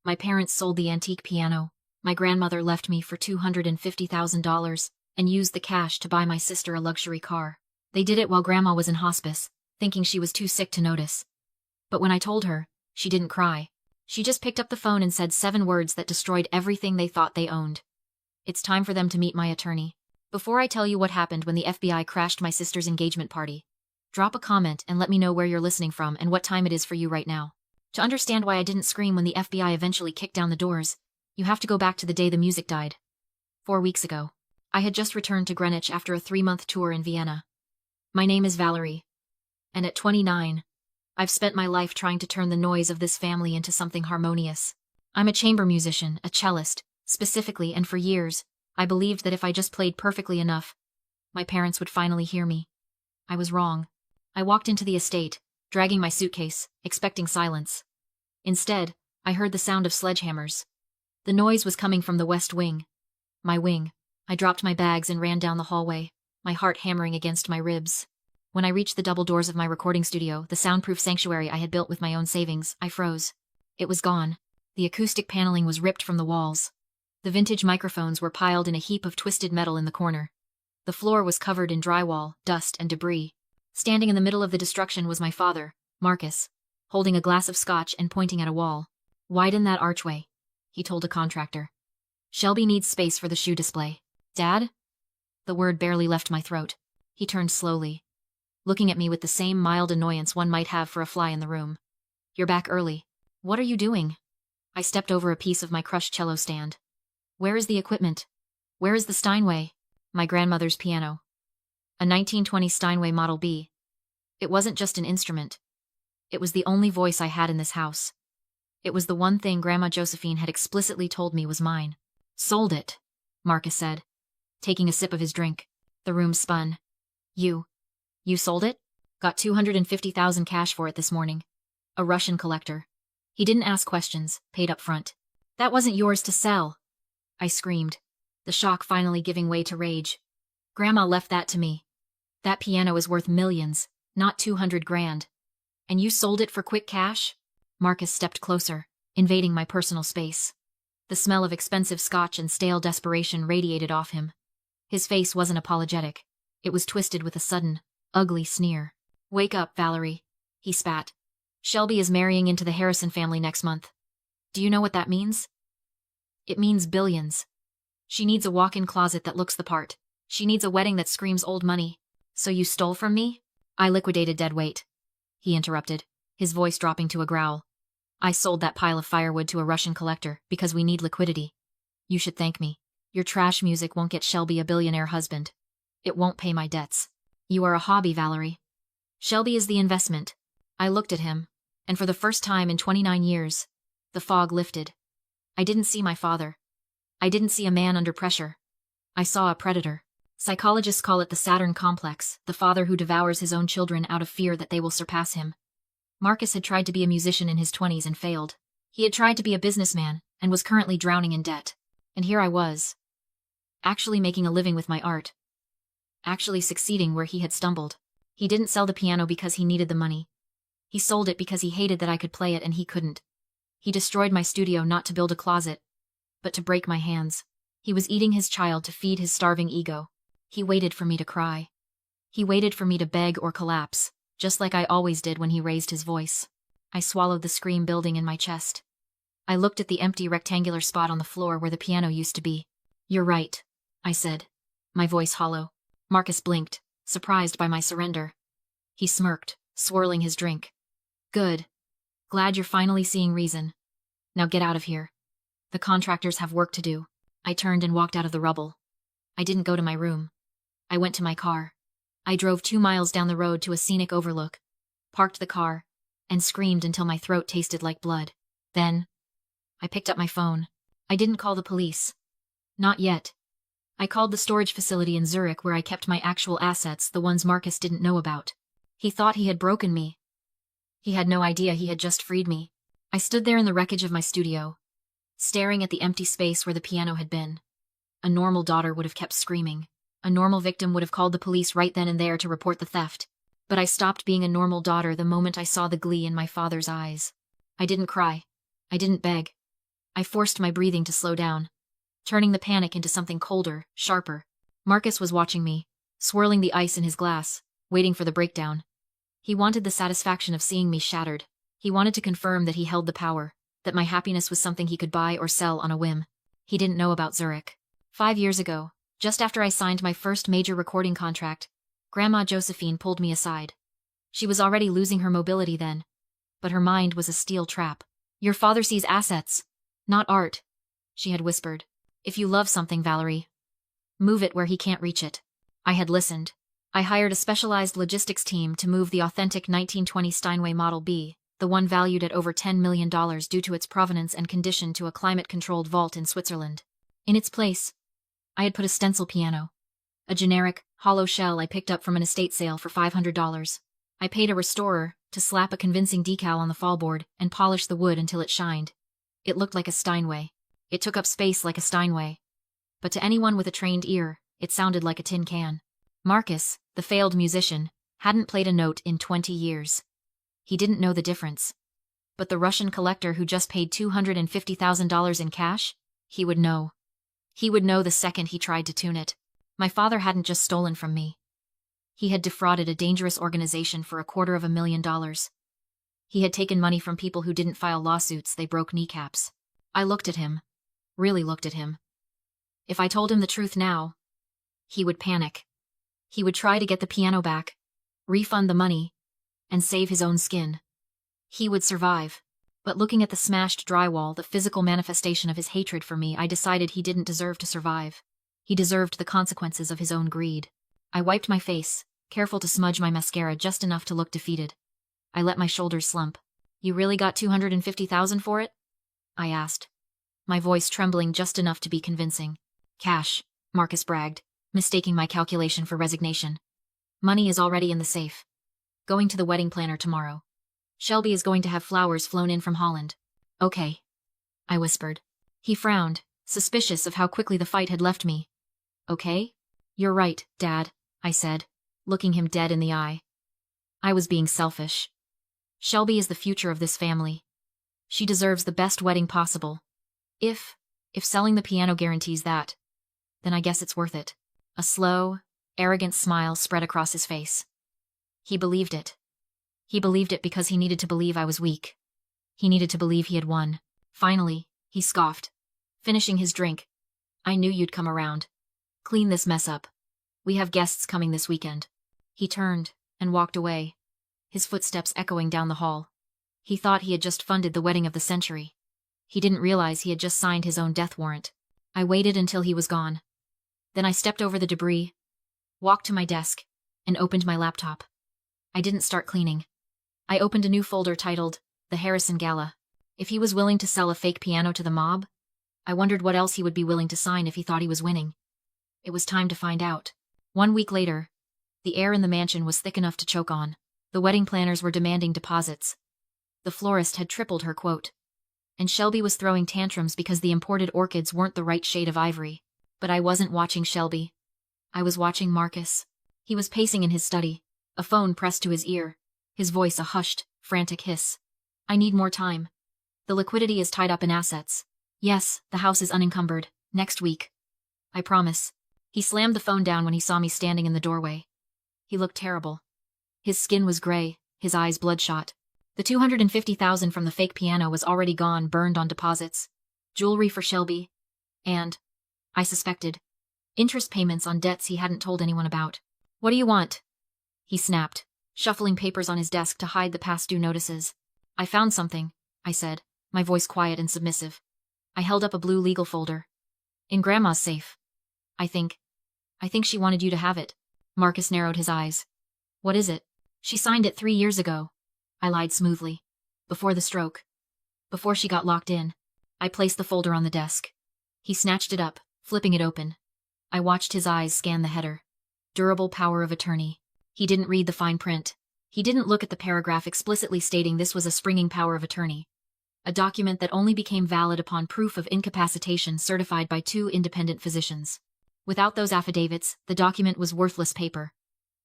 My parents sold the antique piano. My grandmother left me for $250,000 and used the cash to buy my sister a luxury car. They did it while Grandma was in hospice, thinking she was too sick to notice. But when I told her, she didn't cry. She just picked up the phone and said 7 words that destroyed everything they thought they owned. It's time for them to meet my attorney. Before I tell you what happened when the FBI crashed my sister's engagement party, drop a comment and let me know where you're listening from and what time it is for you right now. To understand why I didn't scream when the FBI eventually kicked down the doors, you have to go back to the day the music died. 4 weeks ago. I had just returned to Greenwich after a 3-month tour in Vienna. My name is Valerie. And at 29, I've spent my life trying to turn the noise of this family into something harmonious. I'm a chamber musician, a cellist, specifically, and for years, I believed that if I just played perfectly enough, my parents would finally hear me. I was wrong. I walked into the estate, dragging my suitcase, expecting silence. Instead, I heard the sound of sledgehammers. The noise was coming from the west wing. My wing. I dropped my bags and ran down the hallway, my heart hammering against my ribs. When I reached the double doors of my recording studio, the soundproof sanctuary I had built with my own savings, I froze. It was gone. The acoustic paneling was ripped from the walls. The vintage microphones were piled in a heap of twisted metal in the corner. The floor was covered in drywall, dust, and debris. Standing in the middle of the destruction was my father, Marcus, holding a glass of scotch and pointing at a wall. "Widen that archway," he told a contractor. "Shelby needs space for the shoe display." "Dad?" The word barely left my throat. He turned slowly, looking at me with the same mild annoyance one might have for a fly in the room. "You're back early. What are you doing?" I stepped over a piece of my crushed cello stand. "Where is the equipment? Where is the Steinway?" My grandmother's piano. A 1920 Steinway Model B. It wasn't just an instrument. It was the only voice I had in this house. It was the one thing Grandma Josephine had explicitly told me was mine. "Sold it," Marcus said, taking a sip of his drink. The room spun. You sold it? Got 250,000 cash for it this morning. A Russian collector. He didn't ask questions, paid up front. "That wasn't yours to sell," I screamed, the shock finally giving way to rage. "Grandma left that to me. That piano is worth millions, not 200 grand. And you sold it for quick cash?" Marcus stepped closer, invading my personal space. The smell of expensive scotch and stale desperation radiated off him. His face wasn't apologetic. It was twisted with a sudden, ugly sneer. "Wake up, Valerie," he spat. "Shelby is marrying into the Harrison family next month. Do you know what that means? It means billions. She needs a walk-in closet that looks the part. She needs a wedding that screams old money. So you stole from me?" "I liquidated dead weight," he interrupted, his voice dropping to a growl. "I sold that pile of firewood to a Russian collector because we need liquidity. You should thank me. Your trash music won't get Shelby a billionaire husband. It won't pay my debts. You are a hobby, Valerie. Shelby is the investment." I looked at him, and for the first time in 29 years, the fog lifted. I didn't see my father. I didn't see a man under pressure. I saw a predator. Psychologists call it the Saturn complex, the father who devours his own children out of fear that they will surpass him. Marcus had tried to be a musician in his 20s and failed. He had tried to be a businessman and was currently drowning in debt. And here I was, actually making a living with my art. Actually succeeding where he had stumbled. He didn't sell the piano because he needed the money. He sold it because he hated that I could play it and he couldn't. He destroyed my studio not to build a closet, but to break my hands. He was eating his child to feed his starving ego. He waited for me to cry. He waited for me to beg or collapse, just like I always did when he raised his voice. I swallowed the scream building in my chest. I looked at the empty rectangular spot on the floor where the piano used to be. "You're right," I said, my voice hollow. Marcus blinked, surprised by my surrender. He smirked, swirling his drink. "Good. Glad you're finally seeing reason. Now get out of here. The contractors have work to do." I turned and walked out of the rubble. I didn't go to my room. I went to my car. I drove 2 miles down the road to a scenic overlook, parked the car, and screamed until my throat tasted like blood. Then, I picked up my phone. I didn't call the police. Not yet. I called the storage facility in Zurich where I kept my actual assets, the ones Marcus didn't know about. He thought he had broken me. He had no idea he had just freed me. I stood there in the wreckage of my studio, staring at the empty space where the piano had been. A normal daughter would have kept screaming. A normal victim would have called the police right then and there to report the theft. But I stopped being a normal daughter the moment I saw the glee in my father's eyes. I didn't cry. I didn't beg. I forced my breathing to slow down, turning the panic into something colder, sharper. Marcus was watching me, swirling the ice in his glass, waiting for the breakdown. He wanted the satisfaction of seeing me shattered. He wanted to confirm that he held the power, that my happiness was something he could buy or sell on a whim. He didn't know about Zurich. 5 years ago, just after I signed my first major recording contract, Grandma Josephine pulled me aside. She was already losing her mobility then, but her mind was a steel trap. Your father sees assets, not art, she had whispered. If you love something, Valerie, move it where he can't reach it. I had listened. I hired a specialized logistics team to move the authentic 1920 Steinway Model B, the one valued at over $10 million due to its provenance and condition, to a climate-controlled vault in Switzerland. In its place, I had put a stencil piano, a generic, hollow shell I picked up from an estate sale for $500. I paid a restorer to slap a convincing decal on the fallboard and polish the wood until it shined. It looked like a Steinway. It took up space like a Steinway. But to anyone with a trained ear, it sounded like a tin can. Marcus, the failed musician, hadn't played a note in 20 years. He didn't know the difference. But the Russian collector who just paid $250,000 in cash? He would know. He would know the second he tried to tune it. My father hadn't just stolen from me. He had defrauded a dangerous organization for $250,000. He had taken money from people who didn't file lawsuits, they broke kneecaps. I looked at him. Really looked at him. If I told him the truth now, he would panic. He would try to get the piano back, refund the money, and save his own skin. He would survive. But looking at the smashed drywall, the physical manifestation of his hatred for me, I decided he didn't deserve to survive. He deserved the consequences of his own greed. I wiped my face, careful to smudge my mascara just enough to look defeated. I let my shoulders slump. You really got $250,000 for it? I asked, my voice trembling just enough to be convincing. Cash, Marcus bragged, mistaking my calculation for resignation. Money is already in the safe. Going to the wedding planner tomorrow. Shelby is going to have flowers flown in from Holland. Okay, I whispered. He frowned, suspicious of how quickly the fight had left me. Okay? You're right, Dad, I said, looking him dead in the eye. I was being selfish. Shelby is the future of this family. She deserves the best wedding possible. If selling the piano guarantees that, then I guess it's worth it. A slow, arrogant smile spread across his face. He believed it. He believed it because he needed to believe I was weak. He needed to believe he had won. Finally, he scoffed, finishing his drink. I knew you'd come around. Clean this mess up. We have guests coming this weekend. He turned and walked away, his footsteps echoing down the hall. He thought he had just funded the wedding of the century. He didn't realize he had just signed his own death warrant. I waited until he was gone. Then I stepped over the debris, walked to my desk, and opened my laptop. I didn't start cleaning. I opened a new folder titled, The Harrison Gala. If he was willing to sell a fake piano to the mob, I wondered what else he would be willing to sign if he thought he was winning. It was time to find out. 1 week later, the air in the mansion was thick enough to choke on. The wedding planners were demanding deposits. The florist had tripled her quote. And Shelby was throwing tantrums because the imported orchids weren't the right shade of ivory. But I wasn't watching Shelby. I was watching Marcus. He was pacing in his study, a phone pressed to his ear, his voice a hushed, frantic hiss. I need more time. The liquidity is tied up in assets. Yes, the house is unencumbered. Next week. I promise. He slammed the phone down when he saw me standing in the doorway. He looked terrible. His skin was gray, his eyes bloodshot. The $250,000 from the fake piano was already gone, burned on deposits. Jewelry for Shelby. And, I suspected, interest payments on debts he hadn't told anyone about. What do you want? He snapped, shuffling papers on his desk to hide the past due notices. I found something, I said, my voice quiet and submissive. I held up a blue legal folder. In Grandma's safe. I think she wanted you to have it. Marcus narrowed his eyes. What is it? She signed it 3 years ago. I lied smoothly. Before the stroke. Before she got locked in. I placed the folder on the desk. He snatched it up, flipping it open. I watched his eyes scan the header. Durable power of attorney. He didn't read the fine print. He didn't look at the paragraph explicitly stating this was a springing power of attorney. A document that only became valid upon proof of incapacitation certified by 2 independent physicians. Without those affidavits, the document was worthless paper.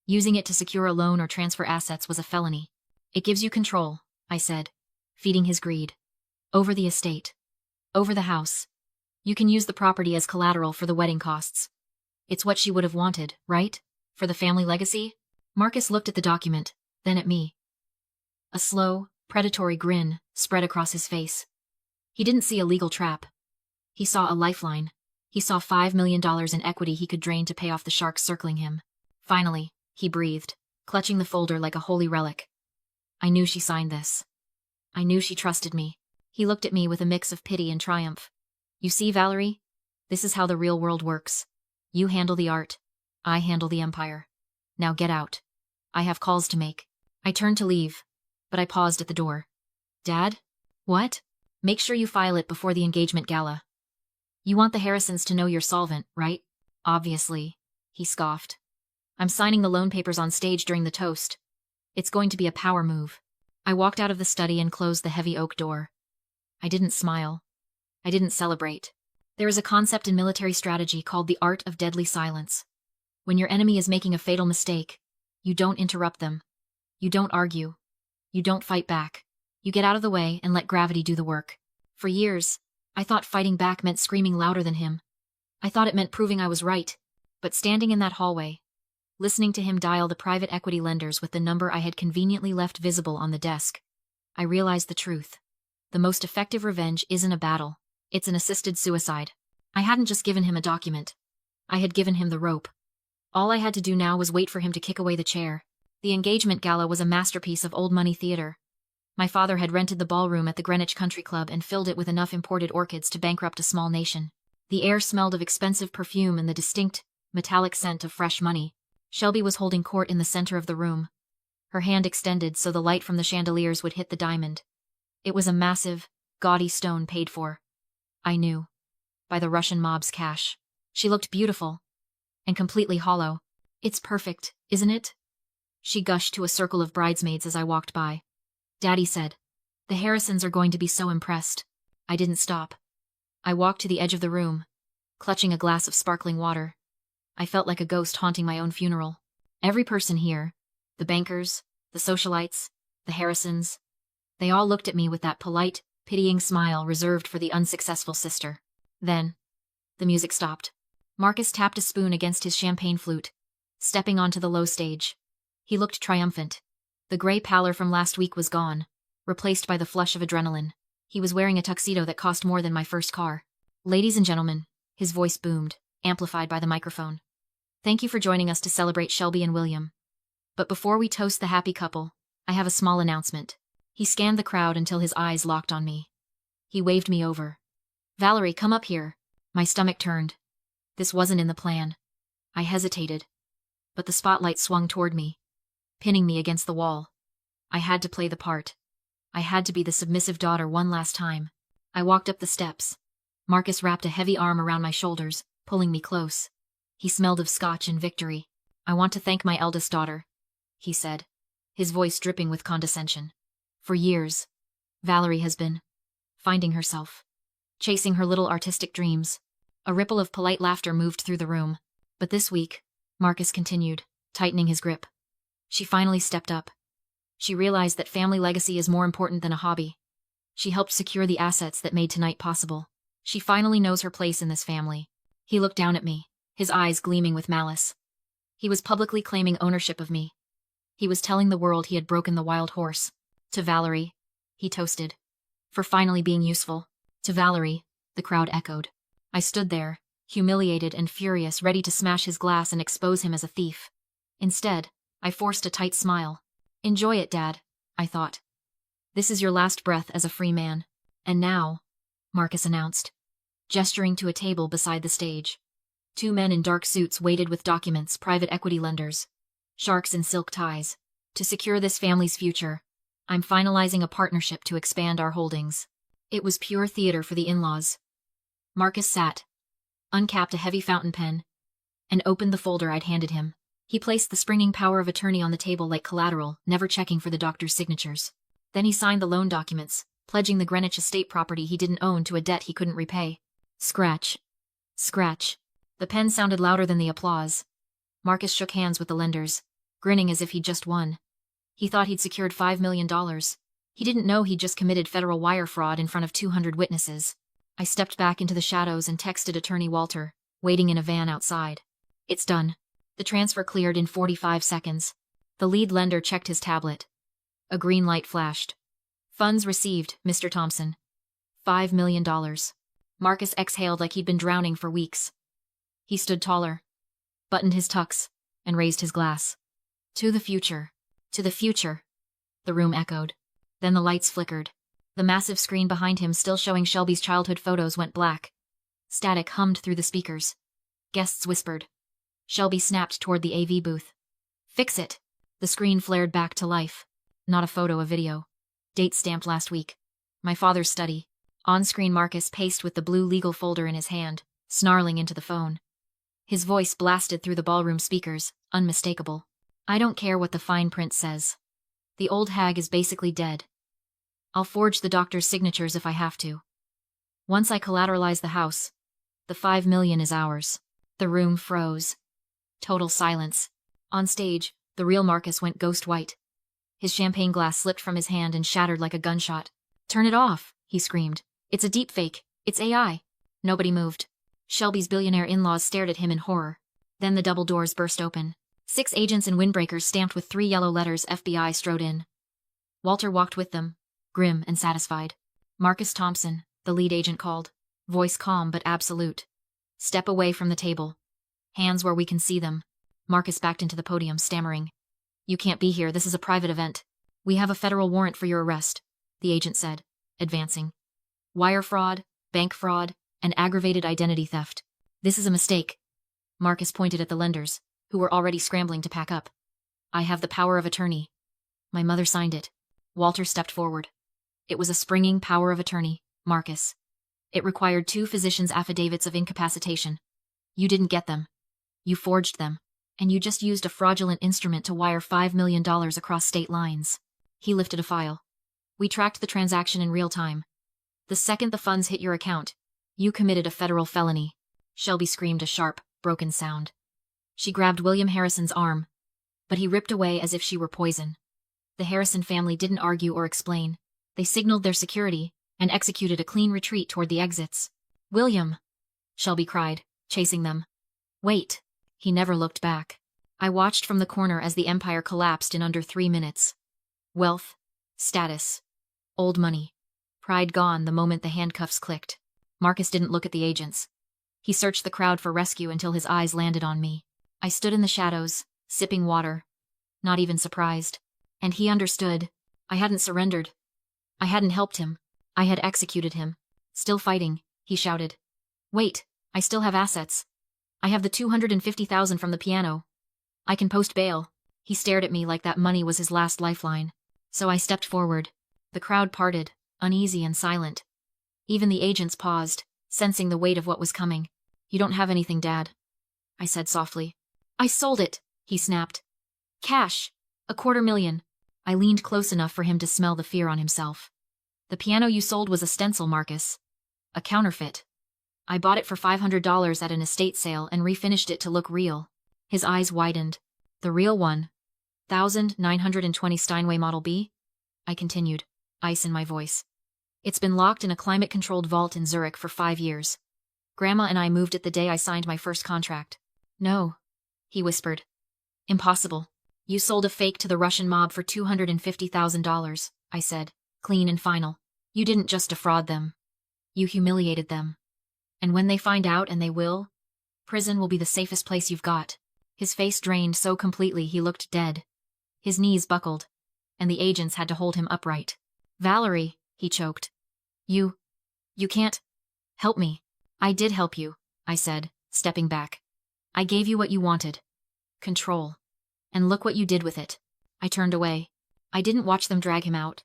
Using it to secure a loan or transfer assets was a felony. It gives you control, I said, feeding his greed. Over the estate. Over the house. You can use the property as collateral for the wedding costs. It's what she would have wanted, right? For the family legacy? Marcus looked at the document, then at me. A slow, predatory grin spread across his face. He didn't see a legal trap. He saw a lifeline. He saw $5 million in equity he could drain to pay off the sharks circling him. Finally, he breathed, clutching the folder like a holy relic. I knew she signed this. I knew she trusted me. He looked at me with a mix of pity and triumph. You see, Valerie? This is how the real world works. You handle the art. I handle the empire. Now get out. I have calls to make. I turned to leave, but I paused at the door. Dad? What? Make sure you file it before the engagement gala. You want the Harrisons to know you're solvent, right? Obviously, he scoffed. I'm signing the loan papers on stage during the toast. It's going to be a power move. I walked out of the study and closed the heavy oak door. I didn't smile. I didn't celebrate. There is a concept in military strategy called the art of deadly silence. When your enemy is making a fatal mistake, you don't interrupt them. You don't argue. You don't fight back. You get out of the way and let gravity do the work. For years, I thought fighting back meant screaming louder than him. I thought it meant proving I was right. But standing in that hallway, listening to him dial the private equity lenders with the number I had conveniently left visible on the desk, I realized the truth. The most effective revenge isn't a battle. It's an assisted suicide. I hadn't just given him a document. I had given him the rope. All I had to do now was wait for him to kick away the chair. The engagement gala was a masterpiece of old money theater. My father had rented the ballroom at the Greenwich Country Club and filled it with enough imported orchids to bankrupt a small nation. The air smelled of expensive perfume and the distinct, metallic scent of fresh money. Shelby was holding court in the center of the room. Her hand extended so the light from the chandeliers would hit the diamond. It was a massive, gaudy stone paid for. I knew. By the Russian mob's cash. She looked beautiful. And completely hollow. It's perfect, isn't it? She gushed to a circle of bridesmaids as I walked by. Daddy said, the Harrisons are going to be so impressed. I didn't stop. I walked to the edge of the room, clutching a glass of sparkling water. I felt like a ghost haunting my own funeral. Every person here, the bankers, the socialites, the Harrisons, they all looked at me with that polite, pitying smile reserved for the unsuccessful sister. Then, the music stopped. Marcus tapped a spoon against his champagne flute, stepping onto the low stage. He looked triumphant. The gray pallor from last week was gone, replaced by the flush of adrenaline. He was wearing a tuxedo that cost more than my first car. Ladies and gentlemen, his voice boomed, amplified by the microphone. Thank you for joining us to celebrate Shelby and William. But before we toast the happy couple, I have a small announcement. He scanned the crowd until his eyes locked on me. He waved me over. Valerie, come up here. My stomach turned. This wasn't in the plan. I hesitated. But the spotlight swung toward me, pinning me against the wall. I had to play the part. I had to be the submissive daughter one last time. I walked up the steps. Marcus wrapped a heavy arm around my shoulders, pulling me close. He smelled of scotch and victory. I want to thank my eldest daughter, he said, his voice dripping with condescension. For years, Valerie has been finding herself, chasing her little artistic dreams. A ripple of polite laughter moved through the room. But this week, Marcus continued, tightening his grip. She finally stepped up. She realized that family legacy is more important than a hobby. She helped secure the assets that made tonight possible. She finally knows her place in this family. He looked down at me, his eyes gleaming with malice. He was publicly claiming ownership of me. He was telling the world he had broken the wild horse. To Valerie, he toasted. For finally being useful. To Valerie, the crowd echoed. I stood there, humiliated and furious, ready to smash his glass and expose him as a thief. Instead, I forced a tight smile. Enjoy it, Dad, I thought. This is your last breath as a free man. And now, Marcus announced, gesturing to a table beside the stage. 2 men in dark suits waited with documents, private equity lenders, sharks in silk ties. To secure this family's future, I'm finalizing a partnership to expand our holdings. It was pure theater for the in-laws. Marcus sat, uncapped a heavy fountain pen, and opened the folder I'd handed him. He placed the springing power of attorney on the table like collateral, never checking for the doctor's signatures. Then he signed the loan documents, pledging the Greenwich estate property he didn't own to a debt he couldn't repay. Scratch. Scratch. The pen sounded louder than the applause. Marcus shook hands with the lenders, grinning as if he'd just won. He thought he'd secured $5 million. He didn't know he'd just committed federal wire fraud in front of 200 witnesses. I stepped back into the shadows and texted attorney Walter, waiting in a van outside. It's done. The transfer cleared in 45 seconds. The lead lender checked his tablet. A green light flashed. Funds received, Mr. Thompson. $5 million. Marcus exhaled like he'd been drowning for weeks. He stood taller, buttoned his tux, and raised his glass. To the future. To the future. The room echoed. Then the lights flickered. The massive screen behind him, still showing Shelby's childhood photos, went black. Static hummed through the speakers. Guests whispered. Shelby snapped toward the AV booth. Fix it. The screen flared back to life. Not a photo, a video. Date stamped last week. My father's study. On-screen Marcus paced with the blue legal folder in his hand, snarling into the phone. His voice blasted through the ballroom speakers, unmistakable. I don't care what the fine print says. The old hag is basically dead. I'll forge the doctor's signatures if I have to. Once I collateralize the house, the $5 million is ours. The room froze. Total silence. On stage, the real Marcus went ghost white. His champagne glass slipped from his hand and shattered like a gunshot. Turn it off, he screamed. It's a deepfake. It's AI. Nobody moved. Shelby's billionaire in-laws stared at him in horror. Then the double doors burst open. 6 agents in windbreakers stamped with 3 yellow letters FBI strode in. Walter walked with them, grim and satisfied. Marcus Thompson, the lead agent called. Voice calm but absolute. Step away from the table. Hands where we can see them. Marcus backed into the podium, stammering. You can't be here, this is a private event. We have a federal warrant for your arrest, the agent said, advancing. Wire fraud, bank fraud, and aggravated identity theft. This is a mistake. Marcus pointed at the lenders, who were already scrambling to pack up. I have the power of attorney. My mother signed it. Walter stepped forward. It was a springing power of attorney, Marcus. It required 2 physicians' affidavits of incapacitation. You didn't get them. You forged them. And you just used a fraudulent instrument to wire $5 million across state lines. He lifted a file. We tracked the transaction in real time. The second the funds hit your account, you committed a federal felony. Shelby screamed a sharp, broken sound. She grabbed William Harrison's arm, but he ripped away as if she were poison. The Harrison family didn't argue or explain. They signaled their security and executed a clean retreat toward the exits. William! Shelby cried, chasing them. Wait! He never looked back. I watched from the corner as the empire collapsed in under 3 minutes. Wealth, status, old money. Pride gone the moment the handcuffs clicked. Marcus didn't look at the agents. He searched the crowd for rescue until his eyes landed on me. I stood in the shadows, sipping water, not even surprised. And he understood. I hadn't surrendered. I hadn't helped him. I had executed him. Still fighting, he shouted. Wait, I still have assets. I have the $250,000 from the piano. I can post bail. He stared at me like that money was his last lifeline. So I stepped forward. The crowd parted, uneasy and silent. Even the agents paused, sensing the weight of what was coming. You don't have anything, Dad, I said softly. I sold it, he snapped. Cash. $250,000. I leaned close enough for him to smell the fear on himself. The piano you sold was a stencil, Marcus. A counterfeit. I bought it for $500 at an estate sale and refinished it to look real. His eyes widened. The real one. 1920 Steinway Model B? I continued, ice in my voice. It's been locked in a climate-controlled vault in Zurich for 5 years. Grandma and I moved it the day I signed my first contract. No, he whispered. Impossible. You sold a fake to the Russian mob for $250,000, I said, clean and final. You didn't just defraud them. You humiliated them. And when they find out, and they will, prison will be the safest place you've got. His face drained so completely he looked dead. His knees buckled, and the agents had to hold him upright. Valerie, he choked. You can't help me. I did help you, I said, stepping back. I gave you what you wanted. Control. And look what you did with it. I turned away. I didn't watch them drag him out.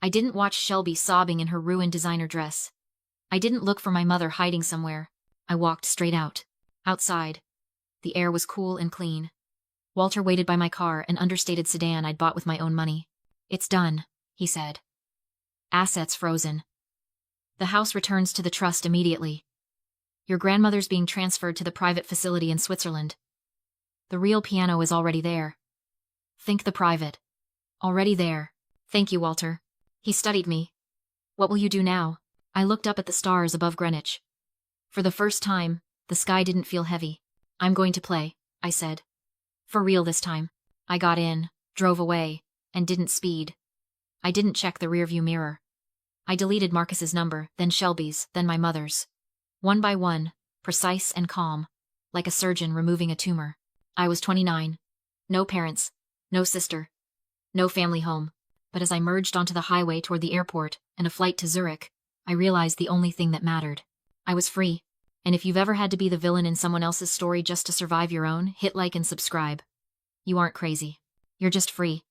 I didn't watch Shelby sobbing in her ruined designer dress. I didn't look for my mother hiding somewhere. I walked straight out. Outside. The air was cool and clean. Walter waited by my car, an understated sedan I'd bought with my own money. It's done, he said. Assets frozen. The house returns to the trust immediately. Your grandmother's being transferred to the private facility in Switzerland. The real piano is already there. Think the private. Already there. Thank you, Walter. He studied me. What will you do now? I looked up at the stars above Greenwich. For the first time, the sky didn't feel heavy. I'm going to play, I said. For real this time. I got in, drove away, and didn't speed. I didn't check the rearview mirror. I deleted Marcus's number, then Shelby's, then my mother's. One by one, precise and calm, like a surgeon removing a tumor. I was 29. No parents, no sister, no family home. But as I merged onto the highway toward the airport and a flight to Zurich, I realized the only thing that mattered. I was free. And if you've ever had to be the villain in someone else's story just to survive your own, hit like and subscribe. You aren't crazy. You're just free.